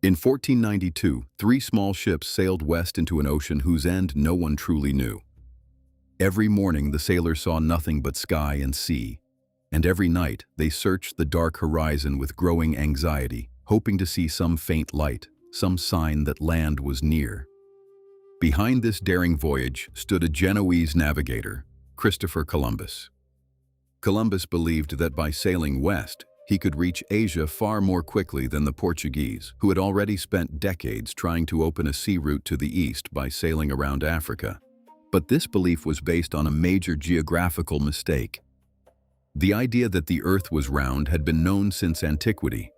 In 1492, three small ships sailed west into an ocean whose end no one truly knew. Every morning the sailors saw nothing but sky and sea, and every night they searched the dark horizon with growing anxiety, hoping to see some faint light, some sign that land was near. Behind this daring voyage stood a Genoese navigator, Christopher Columbus. Columbus believed that by sailing west, he could reach Asia far more quickly than the Portuguese, who had already spent decades trying to open a sea route to the east by sailing around Africa. But this belief was based on a major geographical mistake. The idea that the Earth was round had been known since antiquity.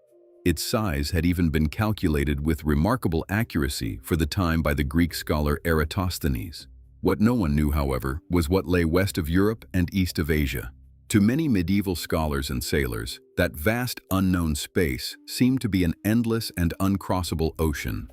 Its size had even been calculated with remarkable accuracy for the time by the Greek scholar Eratosthenes. What no one knew, however, was what lay west of Europe and east of Asia. To many medieval scholars and sailors, that vast unknown space seemed to be an endless and uncrossable ocean.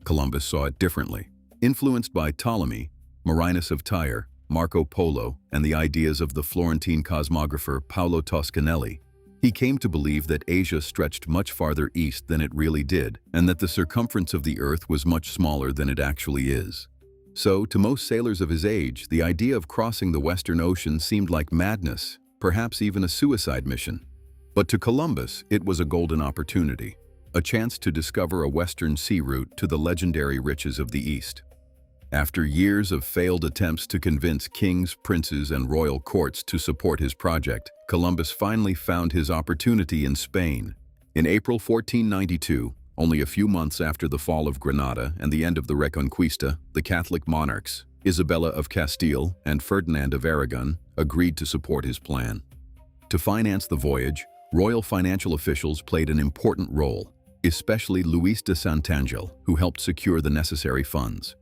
Columbus saw it differently. Influenced by Ptolemy, Marinus of Tyre, Marco Polo, and the ideas of the Florentine cosmographer Paolo Toscanelli, he came to believe that Asia stretched much farther east than it really did, and that the circumference of the Earth was much smaller than it actually is. So, to most sailors of his age, the idea of crossing the Western Ocean seemed like madness, perhaps even a suicide mission. But to Columbus, it was a golden opportunity, a chance to discover a western sea route to the legendary riches of the East. After years of failed attempts to convince kings, princes, and royal courts to support his project, Columbus finally found his opportunity in Spain. In April 1492, only a few months after the fall of Granada and the end of the Reconquista, the Catholic monarchs, Isabella of Castile and Ferdinand of Aragon, agreed to support his plan. To finance the voyage, royal financial officials played an important role, especially Luis de Santangel, who helped secure the necessary funds.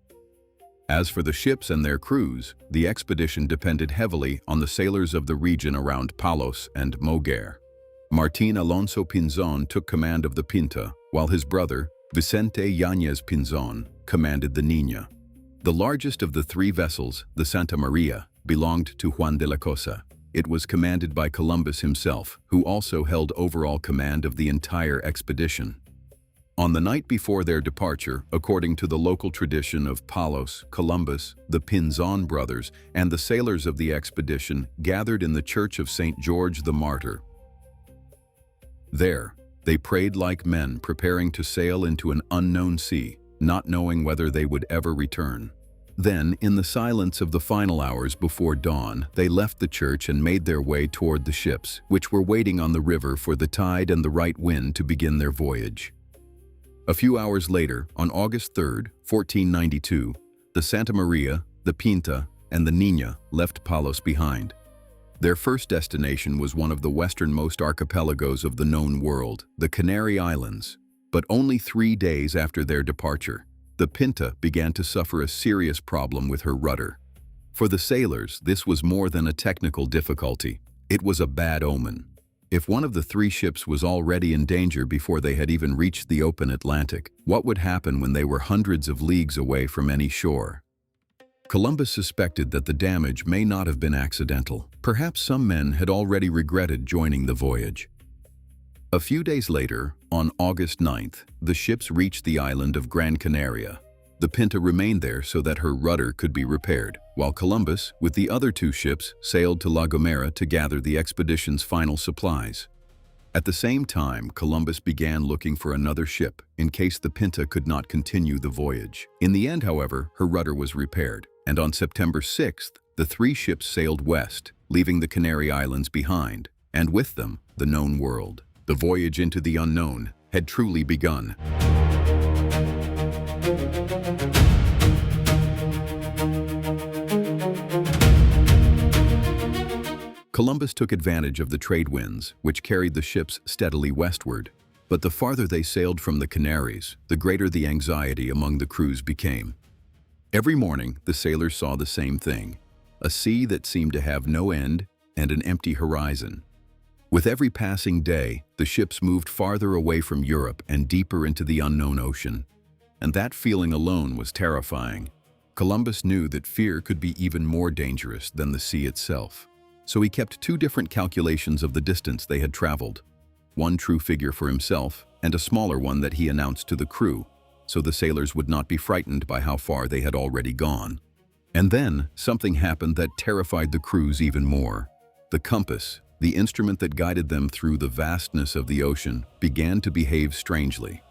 As for the ships and their crews, the expedition depended heavily on the sailors of the region around Palos and Moguer. Martín Alonso Pinzón took command of the Pinta, while his brother, Vicente Yáñez Pinzón, commanded the Niña. The largest of the three vessels, the Santa Maria, belonged to Juan de la Cosa. It was commanded by Columbus himself, who also held overall command of the entire expedition. On the night before their departure, according to the local tradition of Palos, Columbus, the Pinzón brothers, and the sailors of the expedition gathered in the church of St. George the Martyr. There, they prayed like men preparing to sail into an unknown sea, not knowing whether they would ever return. Then, in the silence of the final hours before dawn, they left the church and made their way toward the ships, which were waiting on the river for the tide and the right wind to begin their voyage. A few hours later, on August 3, 1492, the Santa Maria, the Pinta, and the Niña left Palos behind. Their first destination was one of the westernmost archipelagos of the known world, the Canary Islands. But only 3 days after their departure, the Pinta began to suffer a serious problem with her rudder. For the sailors, this was more than a technical difficulty. It was a bad omen. If one of the three ships was already in danger before they had even reached the open Atlantic, what would happen when they were hundreds of leagues away from any shore? Columbus suspected that the damage may not have been accidental. Perhaps some men had already regretted joining the voyage. A few days later, on August 9th, the ships reached the island of Gran Canaria. The Pinta remained there so that her rudder could be repaired, while Columbus, with the other two ships, sailed to La Gomera to gather the expedition's final supplies. At the same time, Columbus began looking for another ship in case the Pinta could not continue the voyage. In the end, however, her rudder was repaired, and on September 6th, the three ships sailed west, leaving the Canary Islands behind, and with them, the known world. The voyage into the unknown had truly begun. Columbus took advantage of the trade winds, which carried the ships steadily westward. But the farther they sailed from the Canaries, the greater the anxiety among the crews became. Every morning, the sailors saw the same thing, a sea that seemed to have no end and an empty horizon. With every passing day, the ships moved farther away from Europe and deeper into the unknown ocean. And that feeling alone was terrifying. Columbus knew that fear could be even more dangerous than the sea itself. So he kept two different calculations of the distance they had traveled. One true figure for himself, and a smaller one that he announced to the crew, so the sailors would not be frightened by how far they had already gone. And then, something happened that terrified the crews even more. The compass, the instrument that guided them through the vastness of the ocean, began to behave strangely.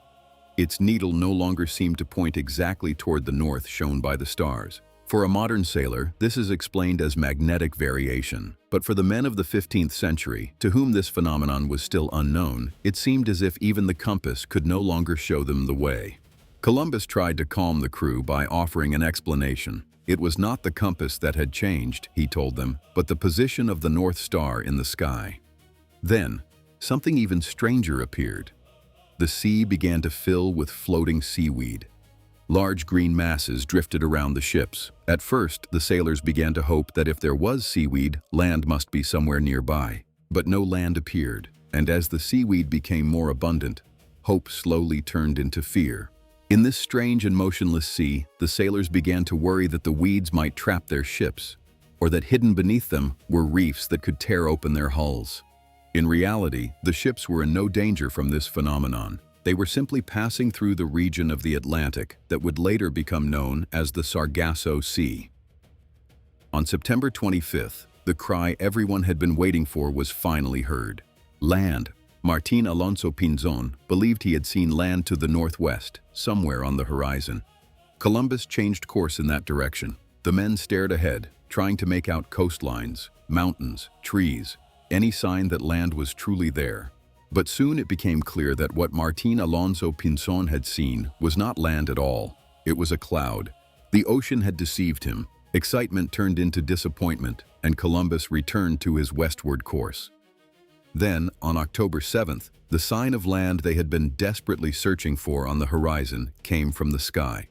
Its needle no longer seemed to point exactly toward the north shown by the stars. For a modern sailor, this is explained as magnetic variation. But for the men of the 15th century, to whom this phenomenon was still unknown, it seemed as if even the compass could no longer show them the way. Columbus tried to calm the crew by offering an explanation. It was not the compass that had changed, he told them, but the position of the North Star in the sky. Then, something even stranger appeared. The sea began to fill with floating seaweed. Large green masses drifted around the ships. At first, the sailors began to hope that if there was seaweed, land must be somewhere nearby. But no land appeared, and as the seaweed became more abundant, hope slowly turned into fear. In this strange and motionless sea, the sailors began to worry that the weeds might trap their ships, or that hidden beneath them were reefs that could tear open their hulls. In reality, the ships were in no danger from this phenomenon. They were simply passing through the region of the Atlantic that would later become known as the Sargasso Sea. On September 25th, the cry everyone had been waiting for was finally heard. Land. Martín Alonso Pinzón believed he had seen land to the northwest, somewhere on the horizon. Columbus changed course in that direction. The men stared ahead, trying to make out coastlines, mountains, trees, any sign that land was truly there. But soon it became clear that what Martín Alonso Pinzón had seen was not land at all. It was a cloud. The ocean had deceived him. Excitement turned into disappointment, and Columbus returned to his westward course. Then, on October 7th, the sign of land they had been desperately searching for on the horizon came from the sky.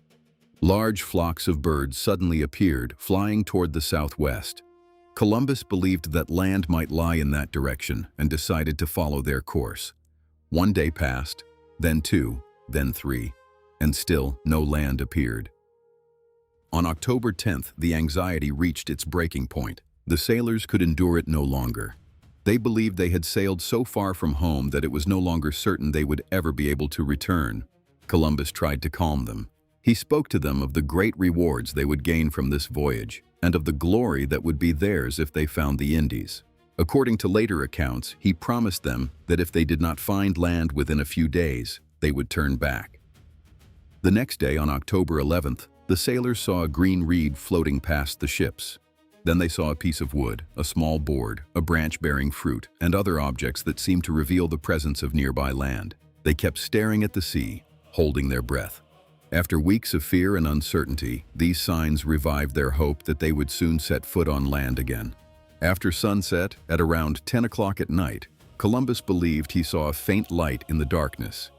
Large flocks of birds suddenly appeared, flying toward the southwest. Columbus believed that land might lie in that direction and decided to follow their course. One day passed, then two, then three, and still no land appeared. On October 10th, the anxiety reached its breaking point. The sailors could endure it no longer. They believed they had sailed so far from home that it was no longer certain they would ever be able to return. Columbus tried to calm them. He spoke to them of the great rewards they would gain from this voyage, and of the glory that would be theirs if they found the Indies. According to later accounts, he promised them that if they did not find land within a few days, they would turn back. The next day, on October 11th, the sailors saw a green reed floating past the ships. Then they saw a piece of wood, a small board, a branch bearing fruit, and other objects that seemed to reveal the presence of nearby land. They kept staring at the sea, holding their breath. After weeks of fear and uncertainty, these signs revived their hope that they would soon set foot on land again. After sunset, at around 10 o'clock at night, Columbus believed he saw a faint light in the darkness,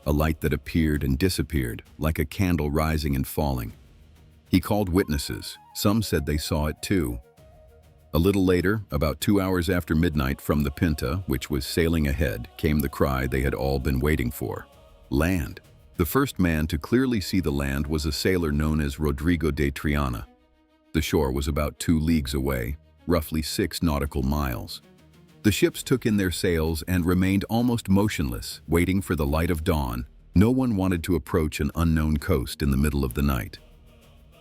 a light that appeared and disappeared, like a candle rising and falling. He called witnesses. Some said they saw it too. A little later, about 2 hours after midnight, from the Pinta, which was sailing ahead, came the cry they had all been waiting for: land. The first man to clearly see the land was a sailor known as Rodrigo de Triana. The shore was about 2 leagues away, roughly 6 nautical miles. The ships took in their sails and remained almost motionless, waiting for the light of dawn. No one wanted to approach an unknown coast in the middle of the night.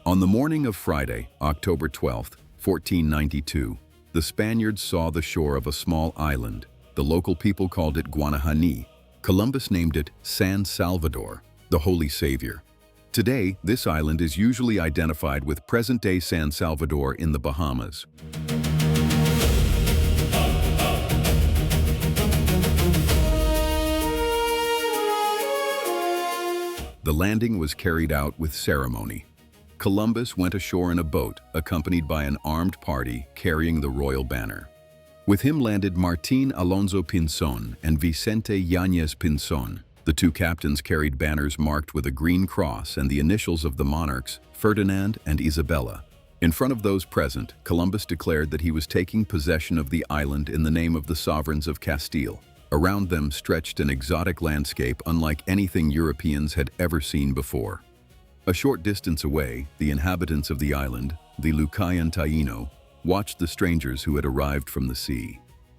On the morning of Friday, October 12th, 1492, the Spaniards saw the shore of a small island. The local people called it Guanahani. Columbus named it San Salvador, the Holy Savior. Today, this island is usually identified with present-day San Salvador in the Bahamas. The landing was carried out with ceremony. Columbus went ashore in a boat, accompanied by an armed party carrying the royal banner. With him landed Martín Alonso Pinzón and Vicente Yáñez Pinzón. The two captains carried banners marked with a green cross and the initials of the monarchs, Ferdinand and Isabella. In front of those present, Columbus declared that he was taking possession of the island in the name of the sovereigns of Castile. Around them stretched an exotic landscape unlike anything Europeans had ever seen before. A short distance away, the inhabitants of the island, the Lucayan Taíno, watched the strangers who had arrived from the sea.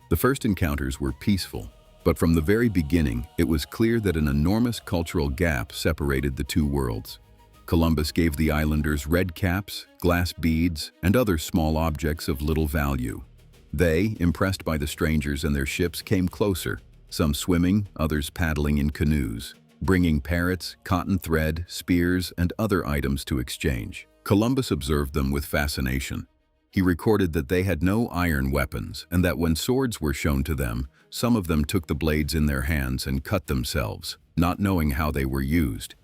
The first encounters were peaceful. But from the very beginning, it was clear that an enormous cultural gap separated the two worlds. Columbus gave the islanders red caps, glass beads, and other small objects of little value. They, impressed by the strangers and their ships, came closer, some swimming, others paddling in canoes, bringing parrots, cotton thread, spears, and other items to exchange. Columbus observed them with fascination. He recorded that they had no iron weapons, and that when swords were shown to them, some of them took the blades in their hands and cut themselves, not knowing how they were used.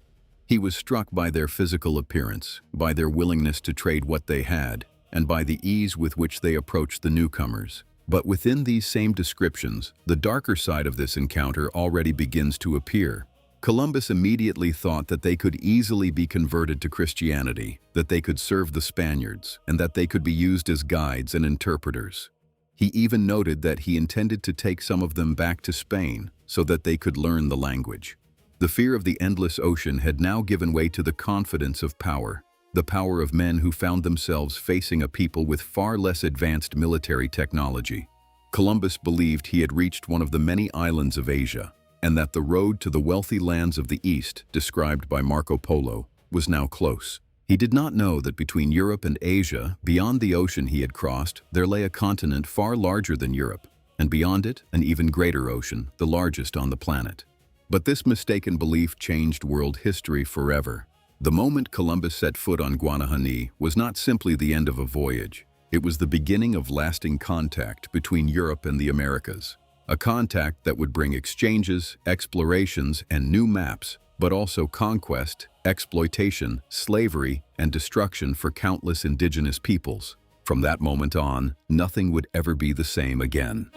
He was struck by their physical appearance, by their willingness to trade what they had, and by the ease with which they approached the newcomers. But within these same descriptions, the darker side of this encounter already begins to appear. Columbus immediately thought that they could easily be converted to Christianity, that they could serve the Spaniards, and that they could be used as guides and interpreters. He even noted that he intended to take some of them back to Spain so that they could learn the language. The fear of the endless ocean had now given way to the confidence of power, the power of men who found themselves facing a people with far less advanced military technology. Columbus believed he had reached one of the many islands of Asia, and that the road to the wealthy lands of the East, described by Marco Polo, was now close. He did not know that between Europe and Asia, beyond the ocean he had crossed, there lay a continent far larger than Europe, and beyond it, an even greater ocean, the largest on the planet. But this mistaken belief changed world history forever. The moment Columbus set foot on Guanahani was not simply the end of a voyage. It was the beginning of lasting contact between Europe and the Americas. A contact that would bring exchanges, explorations, and new maps, but also conquest, exploitation, slavery, and destruction for countless indigenous peoples. From that moment on, nothing would ever be the same again.